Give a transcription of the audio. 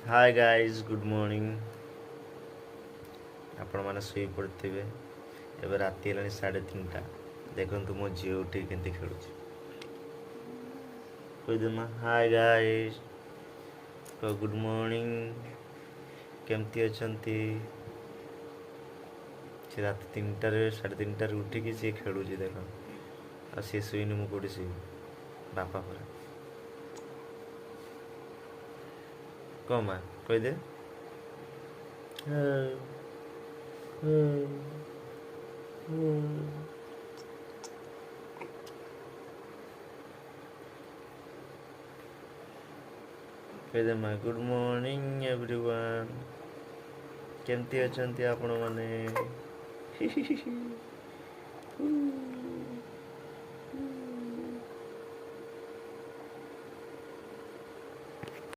Hi guys good morning. आपण मैंने Shuey पड़े एवं राति है 3:30। देखु मो झील उठी के खेलु कहीदेमा हाय गाइज गुड मॉर्निंग केमती अच्छी। सी रात 3टार 3:30 उठिकी सी खेलु देख आ सी शुईनि मु कौटी शुई बापा पर कौन माँ कहीदे कहीदे माँ गुड मॉर्निंग एवरीवन केमती अच्छा आपण मैंने